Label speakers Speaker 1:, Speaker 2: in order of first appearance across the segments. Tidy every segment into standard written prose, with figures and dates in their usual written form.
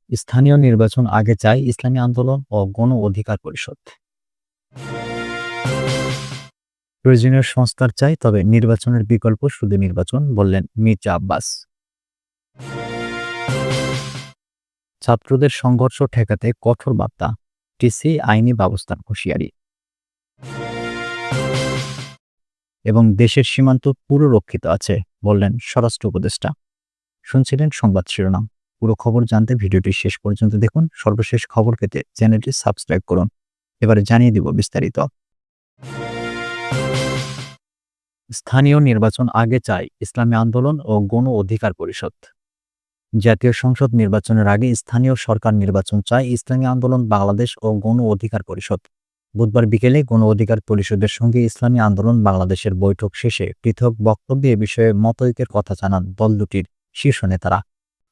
Speaker 1: স্থানীয় নির্বাচন আগে চায় ইসলামী আন্দোলন ও গণ অধিকার পরিষদ। প্রয়োজনীয় সংস্কার চাই, তবে নির্বাচনের বিকল্প শুধু নির্বাচন, বললেন মির্জা আব্বাস। ছাত্রদের সংঘর্ষ ঠেকাতে কঠোর বার্তা, টিসি আইনি ব্যবস্থার হুঁশিয়ারি। এবং দেশের সীমান্ত পুরো রক্ষিত আছে, বললেন স্বরাষ্ট্র উপদেষ্টা। শুনছিলেন সংবাদ শিরোনাম। পুরো খবর জানতে ভিডিওটি শেষ পর্যন্ত দেখুন। সর্বশেষ খবর পেতে চ্যানেলটি সাবস্ক্রাইব করুন। এবারে জানিয়ে দিব বিস্তারিত। স্থানীয় নির্বাচন আগে চায় ইসলামী আন্দোলন ও গণ অধিকার পরিষদ। জাতীয় সংসদ নির্বাচনের আগে স্থানীয় সরকার নির্বাচন চায় ইসলামী আন্দোলন বাংলাদেশ ও গণ অধিকার পরিষদ। বুধবার বিকেলে গণ অধিকার পরিষদের সঙ্গে ইসলামী আন্দোলন বাংলাদেশের বৈঠক শেষে পৃথক বক্তব্যে এ বিষয়ে মতৈক্যের কথা জানান দল দুটির শীর্ষ নেতারা।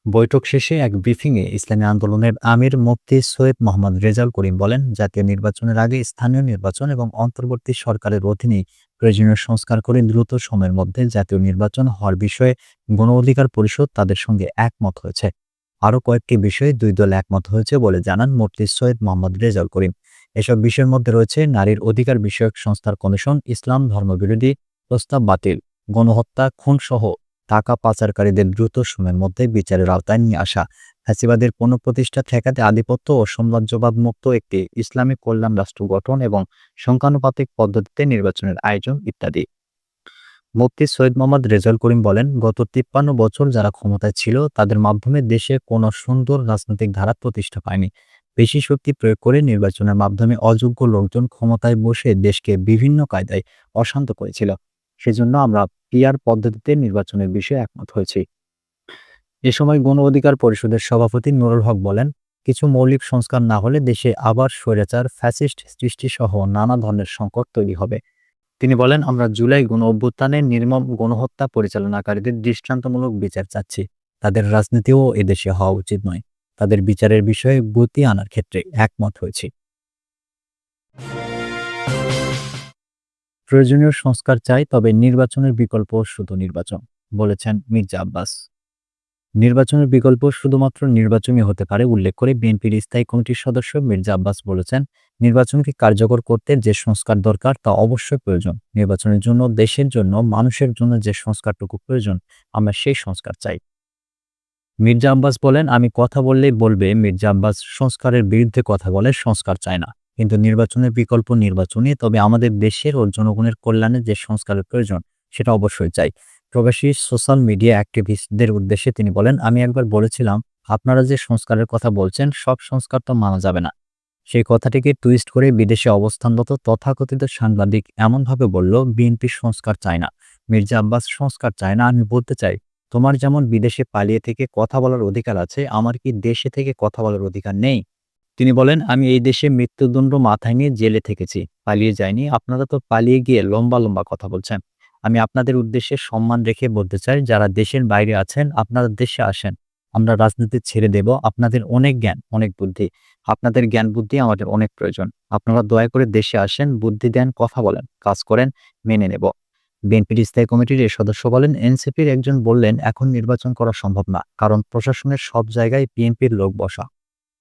Speaker 1: বৈঠক শেষে এক ব্রিফিংয়ে ইসলামী আন্দোলনের আমির মুফতি সৈয়দ মোহাম্মদ রেজাউল করিম বলেন, জাতীয় নির্বাচনের আগে স্থানীয় নির্বাচন এবং অন্তর্বর্তী সরকারের অধীনে প্রয়োজনীয় সংস্কার করে দ্রুত সময়ের মধ্যে জাতীয় নির্বাচন হওয়ার বিষয়ে গণ অধিকার পরিষদ তাদের সঙ্গে একমত হয়েছে। আরও কয়েকটি বিষয়ে দুই দল একমত হয়েছে বলে জানান মুফতি সৈয়দ মোহাম্মদ রেজাউল করিম। এসব বিষয়ের মধ্যে রয়েছে নারীর অধিকার বিষয়ক সংস্থার কমিশন, ইসলাম ধর্মবিরোধী প্রস্তাব বাতিল, গণহত্যা, খুনসহ টাকা পাচারকারীদের দ্রুত সময়ের মধ্যে বিচারের আওতায় নিয়ে আসা, ফ্যাসিবাদের পুনঃপ্রতিষ্ঠা ঠেকাতে আধিপত্য ও সাম্রাজ্যবাদ মুক্ত একটি ইসলামিক কল্যাণ রাষ্ট্র গঠন এবং সংখ্যানুপাতিক পদ্ধতিতে নির্বাচনের আয়োজন ইত্যাদি। মুফতি সৈয়দ মোহাম্মদ রেজাউল করিম বলেন, গত ৫৩ বছর যারা ক্ষমতায় ছিল তাদের মাধ্যমে দেশে কোনো সুন্দর রাজনৈতিক ধারা প্রতিষ্ঠা পায়নি। বেশি শক্তি প্রয়োগ করে নির্বাচনের মাধ্যমে অযোগ্য লোকজন ক্ষমতায় বসে দেশকে বিভিন্ন কায়দায় অশান্ত করেছিল। সেজন্য আমরা পিআর পদ্ধতিতে নির্বাচনের বিষয়ে একমত হয়েছি। এ সময় গণ অধিকার পরিষদের সভাপতি নুরুল হক বলেন, কিছু মৌলিক সংস্কার না হলে দেশে আবার স্বৈরাচার, ফ্যাসিস্ট সৃষ্টিসহ নানা ধরনের সংকট তৈরি হবে। তিনি বলেন, আমরা জুলাই গণ অভ্যুত্থানে নির্মম গণহত্যা পরিচালনাকারীদের দৃষ্টান্তমূলক বিচার চাচ্ছি। তাদের রাজনীতিও এদেশে হওয়া উচিত নয়। তাদের বিচারের বিষয়ে গতি আনার ক্ষেত্রে একমত হয়েছি। প্রয়োজনীয় সংস্কার চাই, তবে নির্বাচনের বিকল্প শুধু নির্বাচন, বলেছেন মির্জা আব্বাস। নির্বাচনের বিকল্প শুধুমাত্র নির্বাচনই হতে পারে উল্লেখ করে বিএনপির স্থায়ী কমিটির সদস্য মির্জা আব্বাস বলেছেন, নির্বাচনকে কার্যকর করতে যে সংস্কার দরকার তা অবশ্যই প্রয়োজন। নির্বাচনের জন্য, দেশের জন্য, মানুষের জন্য যে সংস্কারটুকু প্রয়োজন, আমরা সেই সংস্কার চাই। মির্জা আব্বাস বলেন, আমি কথা বললেই বলবে মির্জা আব্বাস সংস্কারের বিরুদ্ধে কথা বলে, সংস্কার চায় না। কিন্তু নির্বাচনের বিকল্প নির্বাচনই, তবে আমাদের দেশের ও জনগণের কল্যাণে যে সংস্কারের প্রয়োজন সেটা অবশ্যই চাই। প্রবাসী সোশ্যাল মিডিয়া অ্যাক্টিভিস্টদের উদ্দেশ্যে তিনি বলেন, আমি একবার বলেছিলাম, আপনারা যে সংস্কারের কথা বলছেন সব সংস্কার তো মানা যাবে না। সেই কথাটিকে টুইস্ট করে বিদেশে অবস্থানরত তথাকথিত সাংবাদিক এমনভাবে বলল, বিএনপি সংস্কার চায় না, মির্জা আব্বাস সংস্কার চায় না। আমি বলতে চাই, তোমার যেমন বিদেশে পালিয়ে থেকে কথা বলার অধিকার আছে, আমার কি দেশে থেকে কথা বলার অধিকার নেই? তিনি বলেন, আমি এই দেশে মৃত্যুদণ্ড মাথায় নিয়ে জেলে থেকেছি, পালিয়ে যাইনি। আপনারা তো পালিয়ে গিয়ে লম্বা লম্বা কথা বলছেন। আমি আপনাদের উদ্দেশ্যে সম্মান রেখে বলতে চাই, যারা দেশের বাইরে আছেন আপনারা দেশে আসেন। আমরা রাজনীতি ছেড়ে দেব। আপনাদের অনেক জ্ঞান, অনেক বুদ্ধি। আপনাদের জ্ঞান বুদ্ধি আমাদের অনেক প্রয়োজন। আপনারা দয়া করে দেশে আসেন, বুদ্ধি দেন, কথা বলেন, কাজ করেন, মেনে নেব। বিএনপির স্থায়ী কমিটির এই সদস্য বলেন, এনসিপির একজন বললেন, এখন নির্বাচন করা সম্ভব না, কারণ প্রশাসনের সব জায়গায় বিএনপির লোক বসা।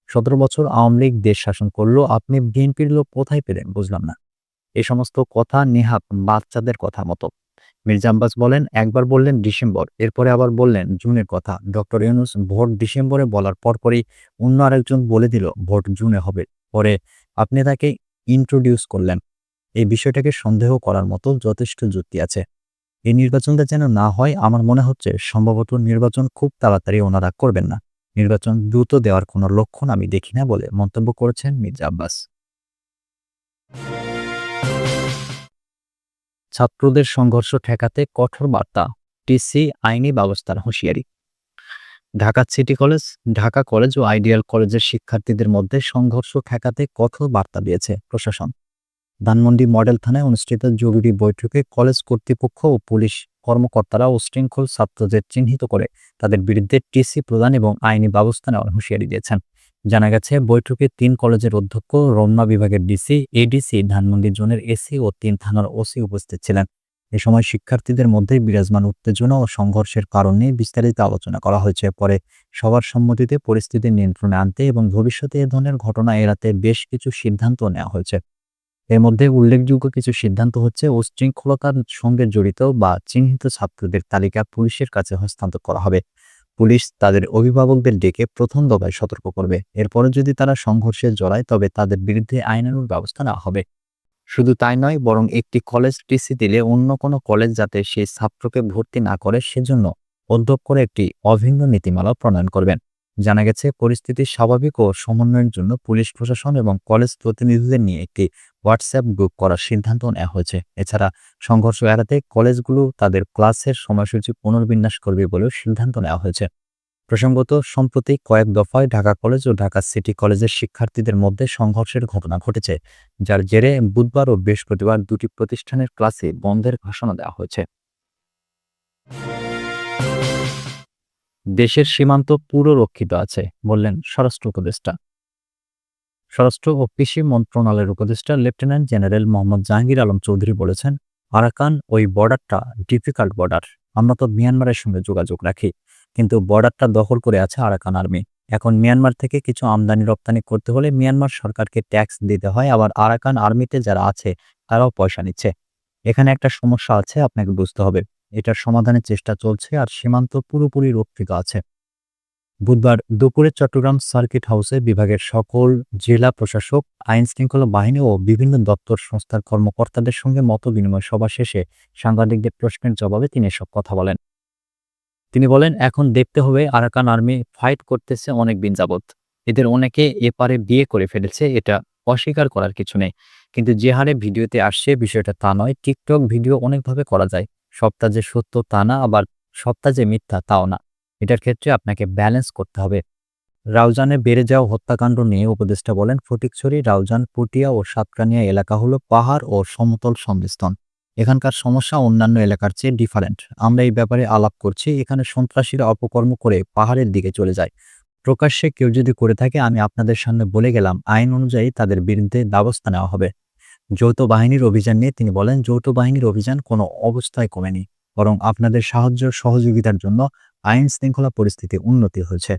Speaker 1: ১৭ বছর আওয়ামী লীগ দেশ শাসন করলো, আপনি বিএনপির লোক কোথায় পেলেন বুঝলাম না। এই সমস্ত কথা নেহাত বাচ্চাদের কথা মতো। মির্জা আব্বাস বলেন, একবার বললেন ডিসেম্বর, এরপরে আবার বললেন জুনের কথা। ডক্টর ইউনূস ভোট ডিসেম্বরে বলার পরপরই অন্য আরেকজন বলে দিল ভোট জুনে হবে। পরে আপনি তাকে ইন্ট্রোডিউস করলেন। এই বিষয়টাকে সন্দেহ করার মতো যথেষ্ট যুক্তি আছে। এই নির্বাচনটা যেন না হয়, আমার মনে হচ্ছে সম্ভবত নির্বাচন খুব তাড়াতাড়ি ওনারা করবেন না। নির্বাচন দ্রুত দেওয়ার কোনো লক্ষণ আমি দেখি না বলে মন্তব্য করেছেন মির্জা আব্বাস। ছাত্রদের সংঘর্ষ ঠেকাতে কঠোর বার্তা, টিসি আইনি ব্যবস্থার হুঁশিয়ারি। Dhaka city college, Dhaka college ও আইডিয়াল কলেজের শিক্ষার্থীদের মধ্যে সংঘর্ষ ঠেকাতে কঠোর বার্তা দিয়েছে প্রশাসন। ধানমন্ডি মডেল থানায় অনুষ্ঠিত জরুরি বৈঠকে কলেজ কর্তৃপক্ষ ও পুলিশ কর্মকর্তারা উচ্ছৃঙ্খল ছাত্রদের চিহ্নিত করে তাদের বিরুদ্ধে টিসি প্রদান এবং আইনি ব্যবস্থা নেওয়ার হুঁশিয়ারি দিয়েছেন। জানা গেছে, বৈঠকে ৩ কলেজের অধ্যক্ষ, রমনা বিভাগের ডিসি, এডিসি, ধানমন্ডি জোনের এসি ও ৩ থানার ওসি উপস্থিত ছিলেন। এ সময় শিক্ষার্থীদের মধ্যে বিরাজমান উত্তেজনা ও সংঘর্ষের কারণ নিয়ে বিস্তারিত আলোচনা করা হয়েছে। পরে সবার সম্মতিতে পরিস্থিতি নিয়ন্ত্রণে আনতে এবং ভবিষ্যতে এ ধরনের ঘটনা এড়াতে বেশ কিছু সিদ্ধান্ত নেওয়া হয়েছে। এর মধ্যে উল্লেখযোগ্য কিছু সিদ্ধান্ত হচ্ছে উচ্ছৃঙ্খলতার সঙ্গে জড়িত বা চিহ্নিত ছাত্রদের তালিকা পুলিশের কাছে হস্তান্তর করা হবে। পুলিশ তাদের অভিভাবকদের ডেকে প্রথম দফায় সতর্ক করবে। এরপরে যদি তারা সংঘর্ষে জড়ায় তবে তাদের বিরুদ্ধে আইনানুগ ব্যবস্থা নেওয়া হবে। শুধু তাই নয়, বরং একটি কলেজ টিসি দিলে অন্য কোনো কলেজ যাতে সেই ছাত্রকে ভর্তি না করে সেজন্য অধ্যক্ষরা একটি অভিন্ন নীতিমালা প্রণয়ন করবেন। জানা গেছে, পরিস্থিতি স্বাভাবিক ও সমন্বয়ের জন্য পুলিশ প্রশাসন এবং কলেজ প্রতিনিধিদের নিয়ে একটি হোয়াটসঅ্যাপ গ্রুপ করার সিদ্ধান্ত নেওয়া হয়েছে। এছাড়া সংঘর্ষ এড়াতে কলেজগুলো তাদের ক্লাসের সময়সূচি পুনর্বিন্যাস করবে বলেও সিদ্ধান্ত নেওয়া হয়েছে। প্রসঙ্গত, সম্প্রতি কয়েক দফায় ঢাকা কলেজ ও ঢাকা সিটি কলেজের শিক্ষার্থীদের মধ্যে সংঘর্ষের ঘটনা ঘটেছে, যার জেরে বুধবার ও বৃহস্পতিবার দুটি প্রতিষ্ঠানের ক্লাসে বন্ধের ঘোষণা দেওয়া হয়েছে। দেশের সীমান্ত পুরো রক্ষিত আছে, বললেন স্বরাষ্ট্র উপদেষ্টা। স্বরাষ্ট্র ও কৃষি মন্ত্রণালয়ের উপদেষ্টা লেফটেন্যান্ট জেনারেল মোহাম্মদ জাহাঙ্গীর আলম চৌধুরী বলেছেন, আরাকান ওই বর্ডারটা ডিফিকাল্ট বর্ডার। আমরা তো মিয়ানমারের সঙ্গে যোগাযোগ রাখি, কিন্তু বর্ডারটা দখল করে আছে আরাকান আর্মি। এখন মিয়ানমার থেকে কিছু আমদানি রপ্তানি করতে হলে মিয়ানমার সরকারকে ট্যাক্স দিতে হয়, আবার আরাকান আর্মিতে যারা আছে তারাও পয়সা নিচ্ছে। এখানে একটা সমস্যা আছে, আপনাকে বুঝতে হবে। এটার সমাধানের চেষ্টা চলছে আর সীমান্ত পুরোপুরি রক্ষিত আছে। বুধবার দুপুরে চট্টগ্রাম সার্কিট হাউসে বিভাগের সকল জেলা প্রশাসক, আইন শৃঙ্খলা বাহিনী ও বিভিন্ন দপ্তর সংস্থার কর্মকর্তাদের সঙ্গে মতবিনিময় সভা শেষে সাংবাদিকদের প্রশ্নের জবাবে তিনি এসব কথা বলেন। তিনি বলেন, এখন দেখতে হবে আরাকান আর্মি ফাইট করতেছে অনেক দিন যাবৎ। এদের অনেকে এপারে বিয়ে করে ফেলেছে, এটা অস্বীকার করার কিছু নেই। কিন্তু যে হারে ভিডিওতে আসছে বিষয়টা তা নয়। টিকটক ভিডিও অনেকভাবে করা যায়। সবটা যে সত্য তা না, আবার সবটা যে মিথ্যা তাও না। এটার ক্ষেত্রে আপনাকে ব্যালেন্স করতে হবে। রাউজানে বেড়ে যাওয়া হত্যাকাণ্ড নিয়ে উপদেষ্টা বলেন, ফটিকছড়ি, রাউজান, পুটিয়া ও সাতকানিয়া এলাকা হলো পাহাড় ও সমতল সংমিশ্রণ। এখানকার সমস্যা অন্যান্য এলাকার চেয়ে ডিফারেন্ট। আমরা এই ব্যাপারে আলাপ করছি। এখানে সন্ত্রাসীরা অপকর্ম করে পাহাড়ের দিকে চলে যায়। প্রকাশ্যে কেউ যদি করে থাকে, আমি আপনাদের সামনে বলে গেলাম, আইন অনুযায়ী তাদের বিরুদ্ধে ব্যবস্থা নেওয়া হবে। যৌথ বাহিনীর অভিযান নিয়ে তিনি বলেন, যৌথ বাহিনীর অভিযান কোনো অবস্থায় কমেনি, বরং আপনাদের সাহায্য সহযোগিতার জন্য আইন শৃঙ্খলা পরিস্থিতি উন্নতি হয়েছে।